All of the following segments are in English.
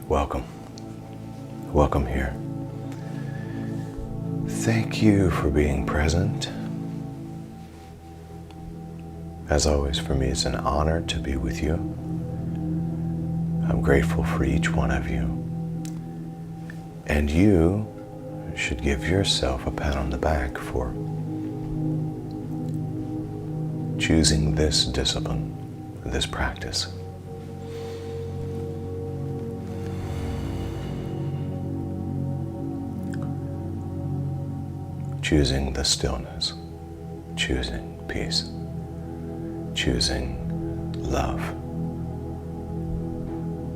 Welcome. Welcome here. Thank you for being present. As always, for me, it's an honor to be with you. I'm grateful for each one of you. And you should give yourself a pat on the back for choosing this discipline, this practice. Choosing the stillness, choosing peace, choosing love,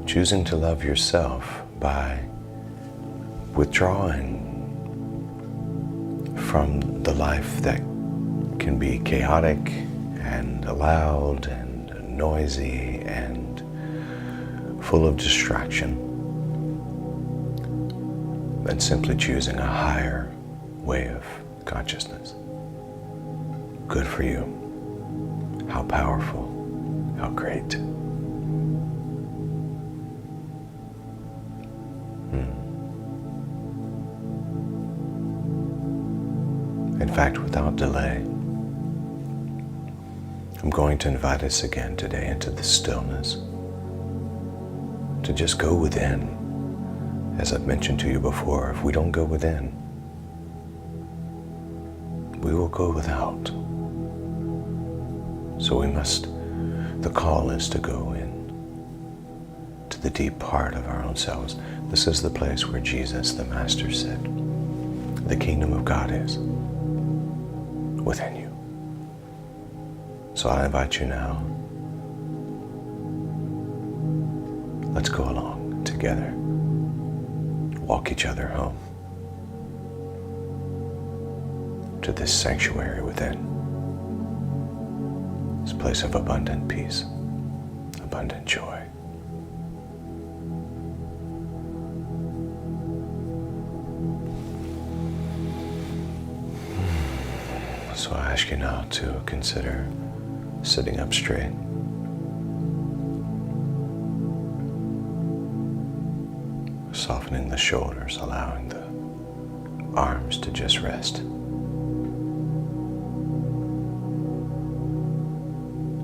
choosing to love yourself by withdrawing from the life that can be chaotic and loud and noisy and full of distraction, and simply choosing a higher way of consciousness. Good for you. How powerful, how great. In fact, without delay, I'm going to invite us again today into the stillness, to just go within. As I've mentioned to you before, if we don't go within, we will go without. So the call is to go in to the deep part of our own selves. This is the place where Jesus, the Master, said, the kingdom of God is within you. So I invite you now, let's go along together, walk each other home to this sanctuary within, this place of abundant peace, abundant joy. So I ask you now to consider sitting up straight, softening the shoulders, allowing the arms to just rest.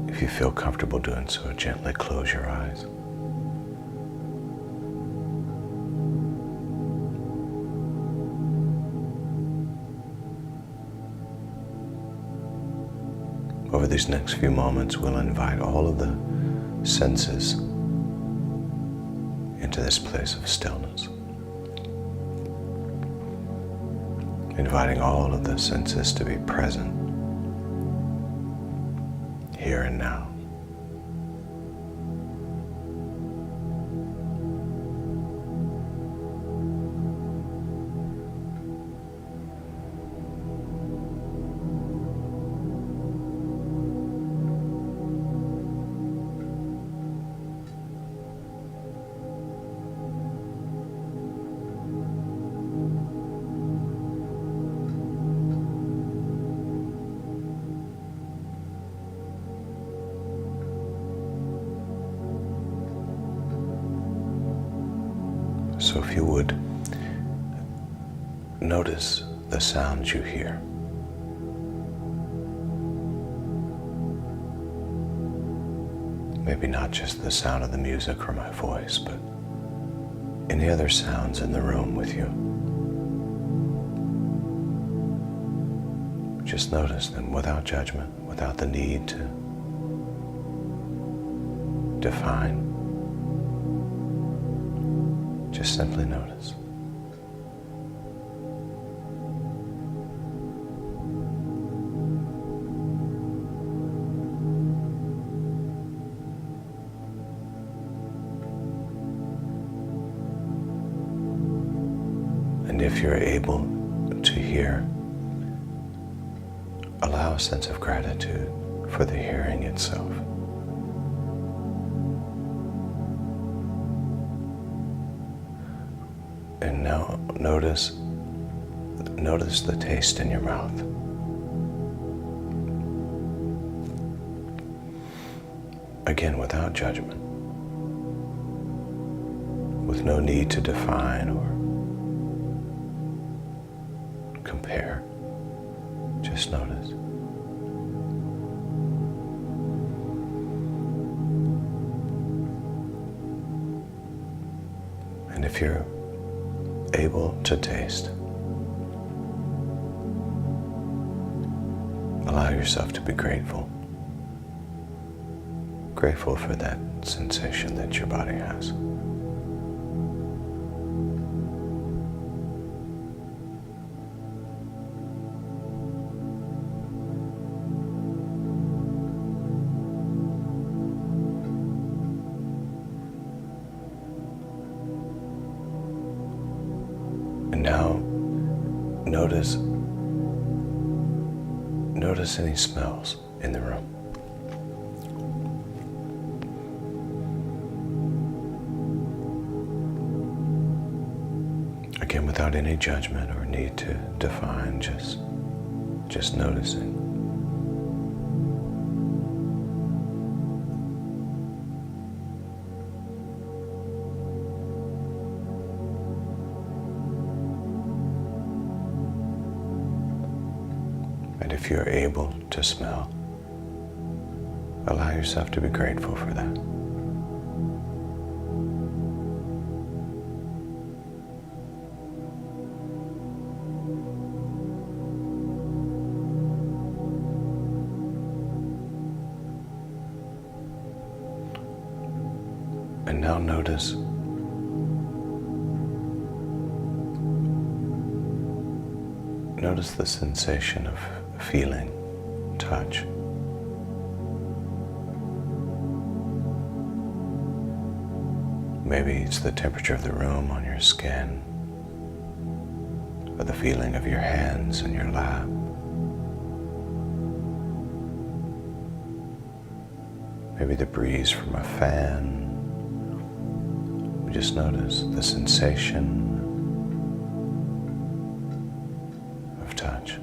If you feel comfortable doing so, gently close your eyes. Over these next few moments, we'll invite all of the senses into this place of stillness. Inviting all of the senses to be present here and now. So if you would, notice the sounds you hear. Maybe not just the sound of the music or my voice, but any other sounds in the room with you. Just notice them without judgment, without the need to define. Just simply notice. And if you're able to hear, allow a sense of gratitude for the hearing itself. And now notice the taste in your mouth. Again, without judgment, with with no need to define or compare. Just notice. And if you're able to taste, allow yourself to be grateful. Grateful for that sensation that your body has. And now notice any smells in the room. Again, without any judgment or need to define, just noticing. And if you're able to smell, allow yourself to be grateful for that. And now notice the sensation of feeling, touch. Maybe it's the temperature of the room on your skin, or the feeling of your hands in your lap. Maybe the breeze from a fan. Just notice the sensation of touch.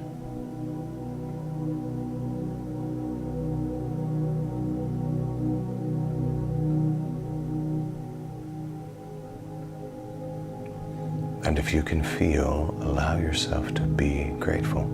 And if you can feel, allow yourself to be grateful.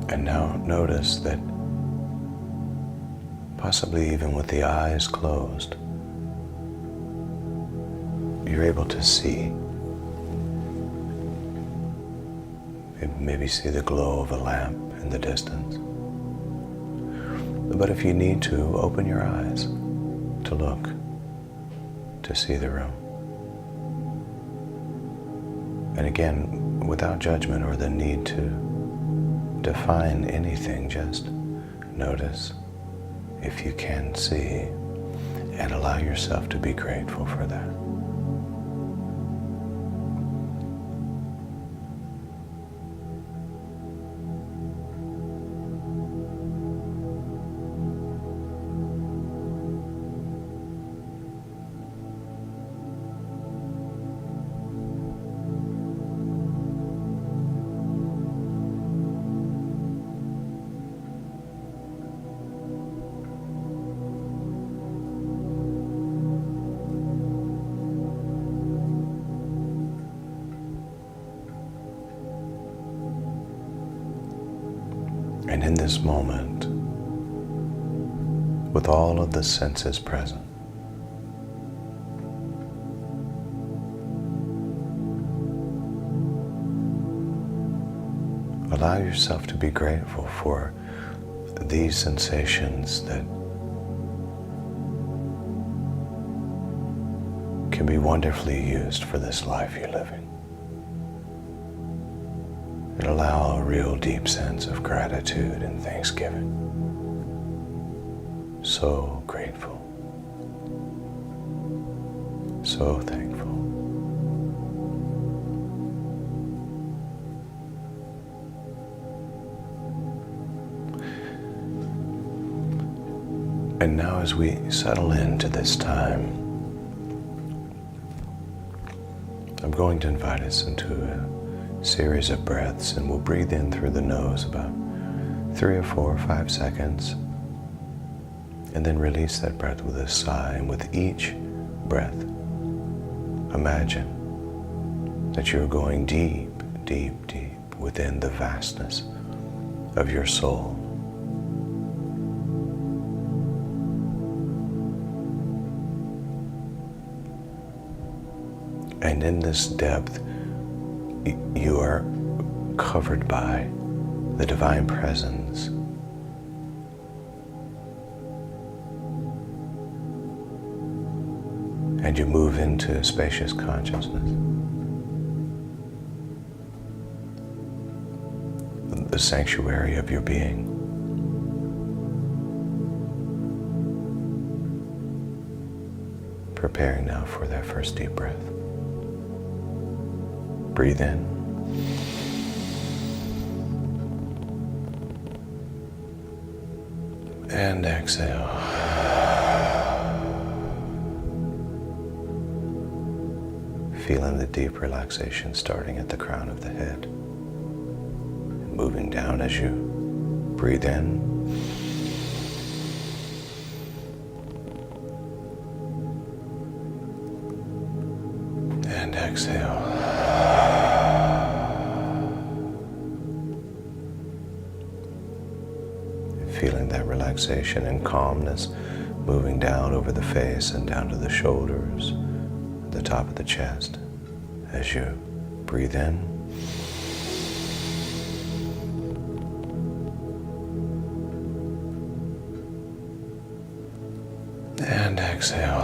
And now notice that possibly even with the eyes closed, you're able to see. Maybe see the glow of a lamp in the distance. But if you need to, open your eyes to look, to see the room. And again, without judgment or the need to define anything, just notice if you can see and allow yourself to be grateful for that. And in this moment, with all of the senses present, allow yourself to be grateful for these sensations that can be wonderfully used for this life you're living. And allow a real deep sense of gratitude and thanksgiving. So grateful. So thankful. And now as we settle into this time, I'm going to invite us into a series of breaths, and we'll breathe in through the nose about 3 or 4 or 5 seconds, and then release that breath with a sigh. And with each breath, imagine that you're going deep, deep, deep within the vastness of your soul. And in this depth, you are covered by the divine presence. And you move into a spacious consciousness. The sanctuary of your being. Preparing now for that first deep breath. Breathe in. And exhale. Feeling the deep relaxation starting at the crown of the head. Moving down as you breathe in. And exhale. Feeling that relaxation and calmness moving down over the face and down to the shoulders, the top of the chest as you breathe in. And exhale.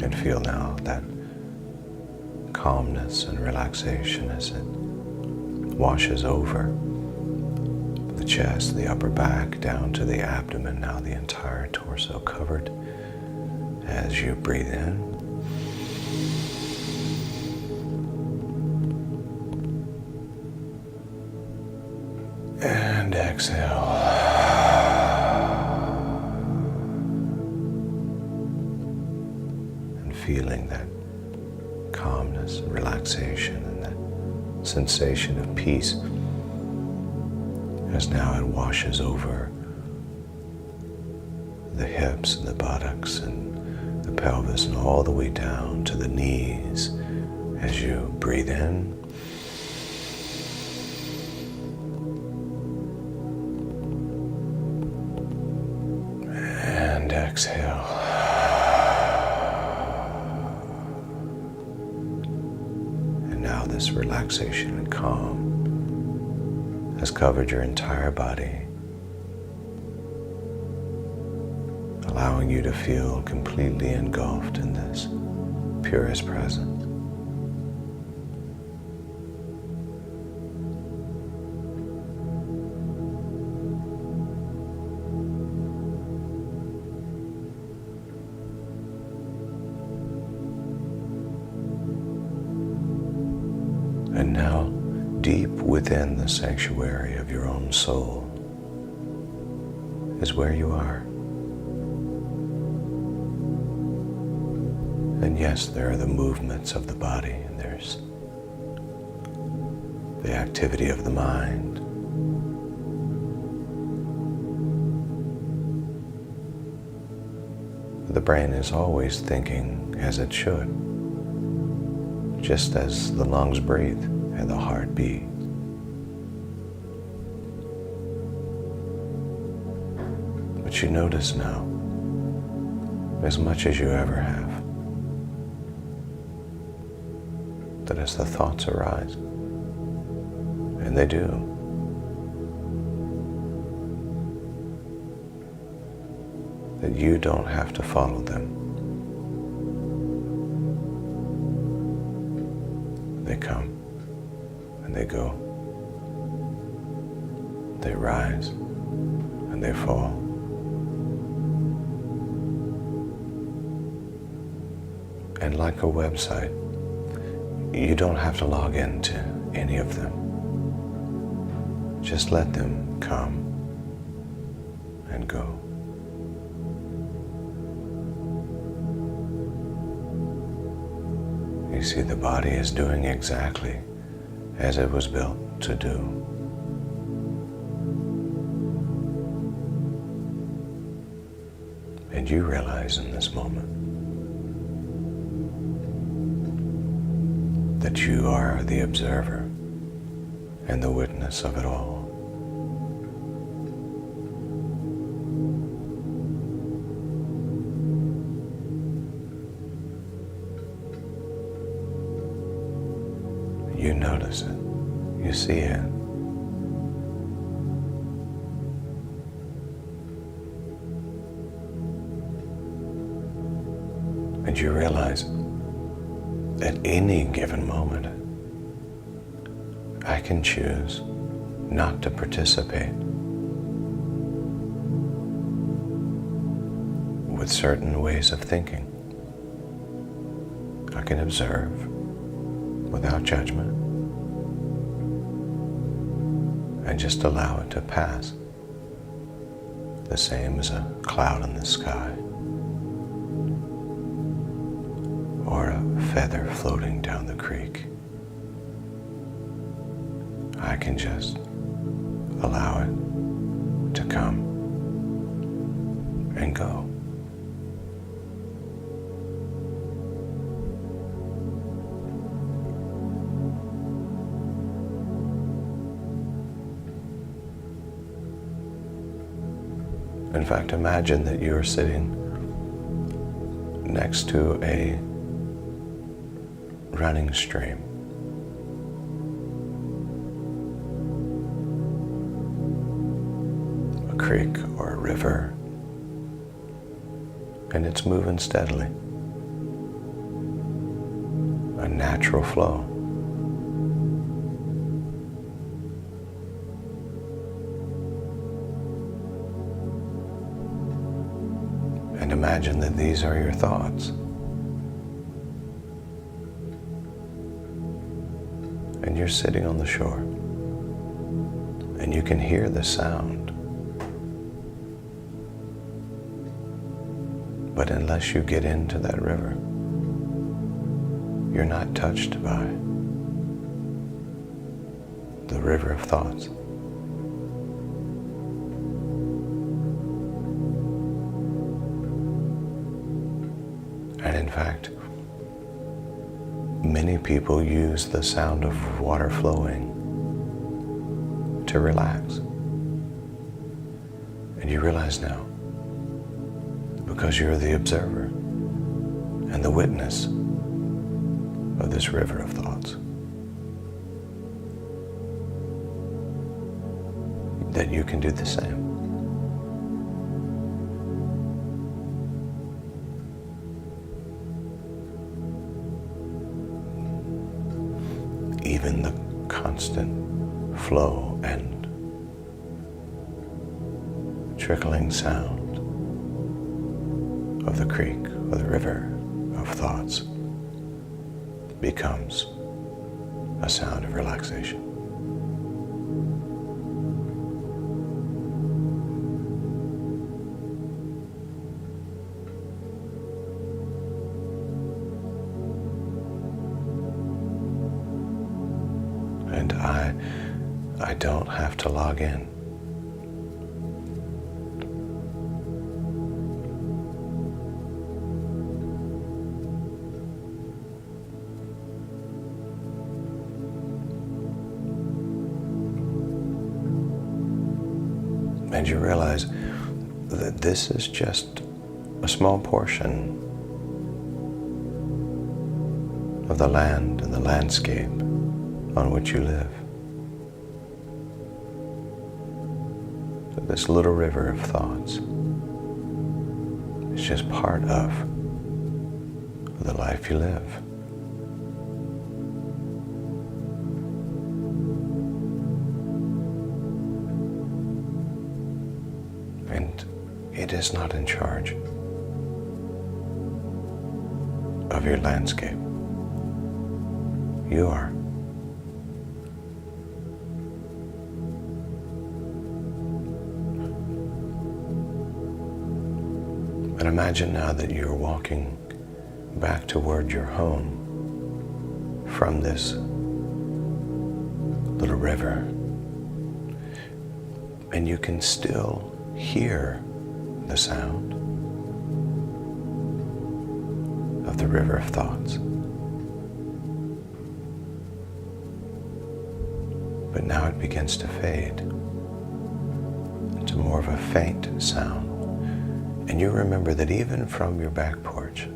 And feel now that calmness and relaxation as it washes over the chest, the upper back, down to the abdomen, now the entire torso covered as you breathe in. And exhale. And feeling that calmness and relaxation and that sensation of peace as now it washes over the hips and the buttocks and the pelvis and all the way down to the knees as you breathe in. And exhale. And now this relaxation and calm has covered your entire body, allowing you to feel completely engulfed in this purest presence. And now, deep within the sanctuary of your own soul is where you are. And yes, there are the movements of the body, and there's the activity of the mind. The brain is always thinking as it should, just as the lungs breathe and the heart beat. But you notice now, as much as you ever have, that as the thoughts arise, and they do, that you don't have to follow them. They come and they go. They rise and they fall. And like a website, you don't have to log into any of them. Just let them come and go. You see, the body is doing exactly as it was built to do. And you realize in this moment that you are the observer and the witness of it all. You notice it. You see it. And you realize at any given moment, I can choose not to participate with certain ways of thinking. I can observe without judgment and just allow it to pass, the same as a cloud in the sky or a feather floating down the creek. I can just allow it to come and go. In fact, imagine that you are sitting next to a running stream. A creek or a river, and it's moving steadily. A natural flow. And imagine that these are your thoughts. And you're sitting on the shore. And you can hear the sound. But unless you get into that river, you're not touched by the river of thoughts. And in fact, many people use the sound of water flowing to relax. And you realize now, because you're the observer and the witness of this river of thoughts, that you can do the same. Even the constant flow and trickling sound of the creek or the river of thoughts becomes a sound of relaxation. And I don't have to log in. And you realize that this is just a small portion of the land and the landscape on which you live. This little river of thoughts is just part of the life you live. And it is not in charge of your landscape. You are. And imagine now that you're walking back toward your home from this little river, and you can still hear the sound of the river of thoughts. But now it begins to fade into more of a faint sound. And you remember that even from your back porch,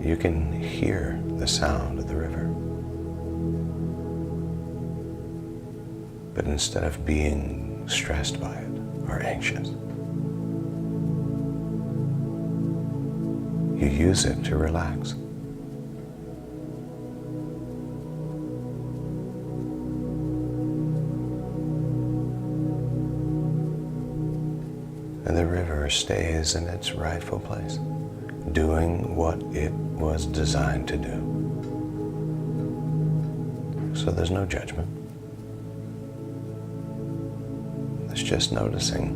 you can hear the sound of the river. But instead of being stressed by it or anxious, you use it to relax. And the river stays in its rightful place, doing what it was designed to do. So there's no judgment. It's just noticing.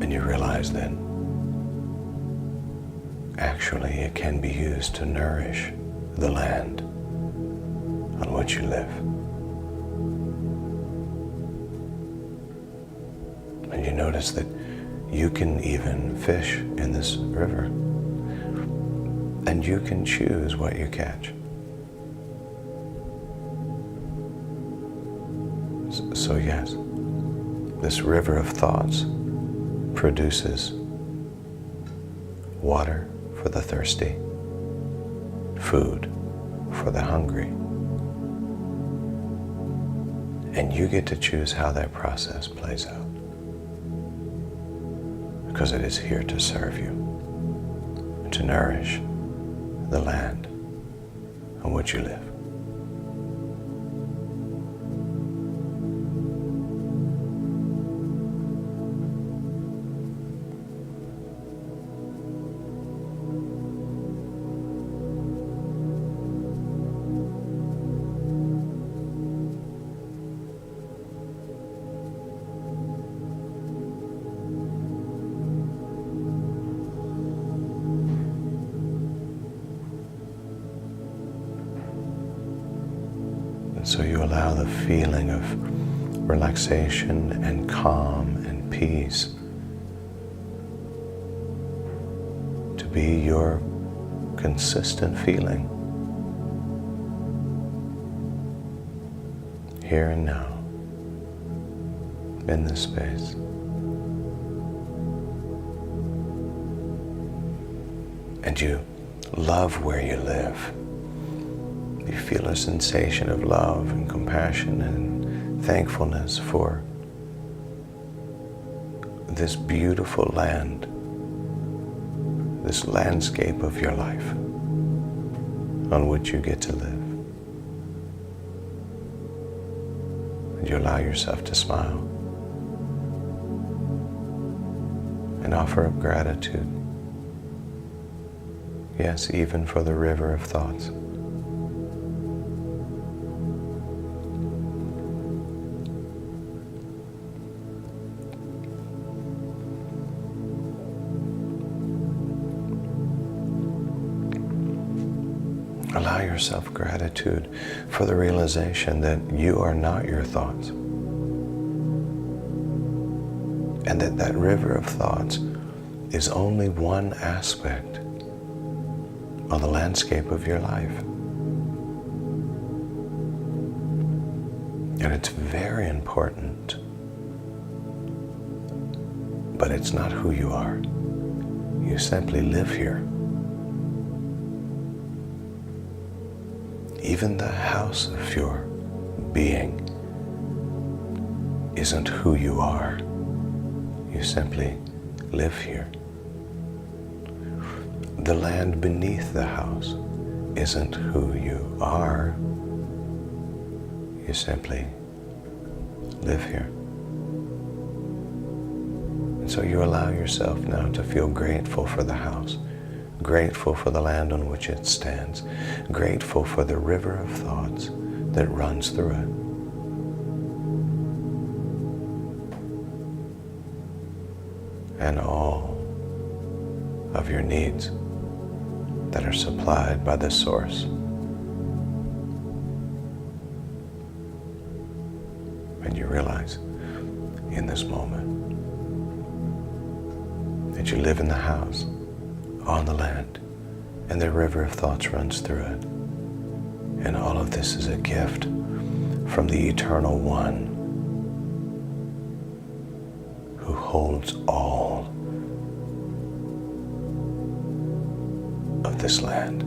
And you realize that actually it can be used to nourish the land on which you live. And you notice that you can even fish in this river, and you can choose what you catch. So yes, this river of thoughts produces water for the thirsty, food for the hungry, and you get to choose how that process plays out, because it is here to serve you, to nourish the land on which you live. So you allow the feeling of relaxation and calm and peace to be your consistent feeling here and now in this space. And you love where you live. You feel a sensation of love and compassion and thankfulness for this beautiful land, this landscape of your life on which you get to live. And you allow yourself to smile and offer up gratitude. Yes, even for the river of thoughts. Allow yourself gratitude for the realization that you are not your thoughts, and that that river of thoughts is only one aspect of the landscape of your life. And it's very important, but it's not who you are. You simply live here. Even the house of your being isn't who you are. You simply live here. The land beneath the house isn't who you are. You simply live here. And so you allow yourself now to feel grateful for the house grateful for the land on which it stands, grateful for the river of thoughts that runs through it. And all of your needs that are supplied by the source. And you realize in this moment that you live in the house, on the land, and the river of thoughts runs through it. And all of this is a gift from the Eternal One who holds all of this land.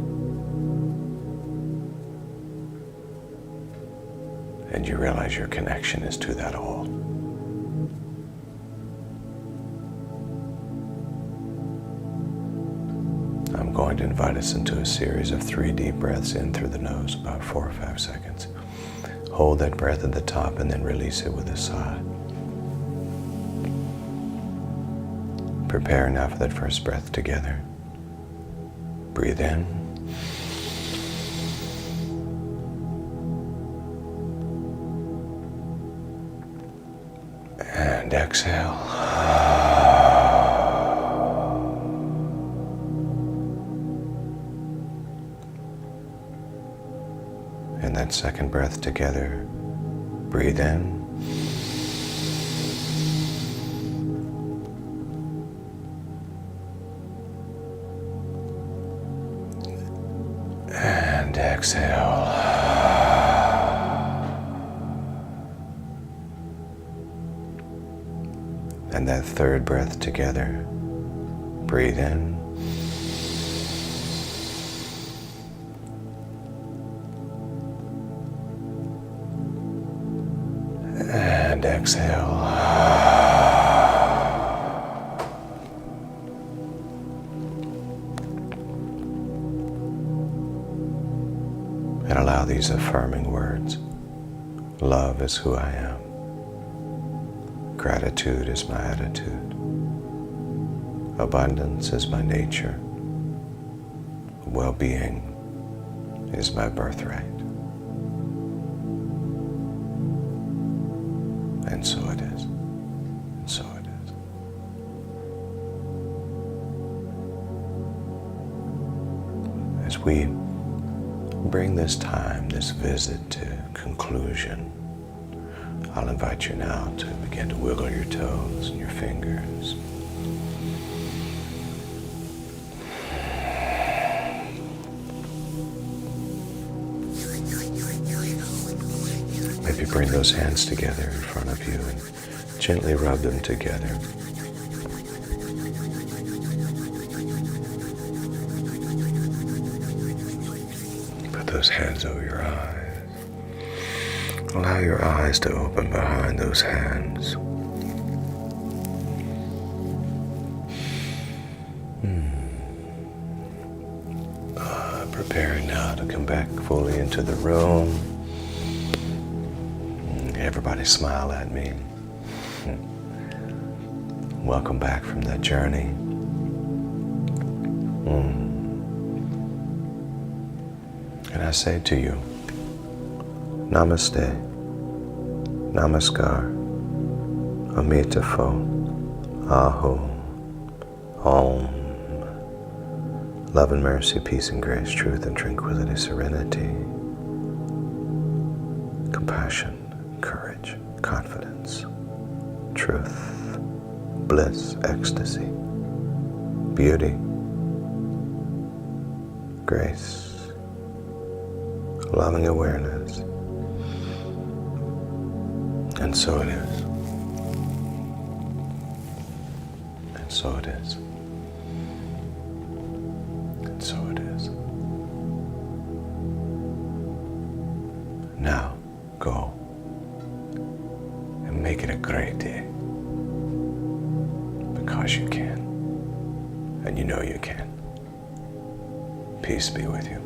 And you realize your connection is to that all. I'm going to invite us into a series of 3 deep breaths in through the nose, about 4 or 5 seconds. Hold that breath at the top and then release it with a sigh. Prepare now for that first breath together. Breathe in. And exhale. And that second breath together. Breathe in. And exhale. And that third breath together. Breathe in. And exhale. And allow these affirming words. Love is who I am. Gratitude is my attitude. Abundance is my nature. Well-being is my birthright. And so it is. And so it is. As we bring this time, this visit to conclusion, I'll invite you now to begin to wiggle your toes and your fingers. Maybe bring those hands together in front of you and gently rub them together. Put those hands over your eyes. Allow your eyes to open behind those hands. Preparing now to come back fully into the room. Everybody smile at me. Welcome back from that journey. And I say to you, Namaste, Namaskar, Amitabha, Aho, Om. Love and mercy, peace and grace, truth and tranquility, serenity, compassion, courage, confidence, truth, bliss, ecstasy, beauty, grace, loving awareness. And so it is. And so it is. And so it is. Now, go and make it a great day. Because you can. And you know you can. Peace be with you.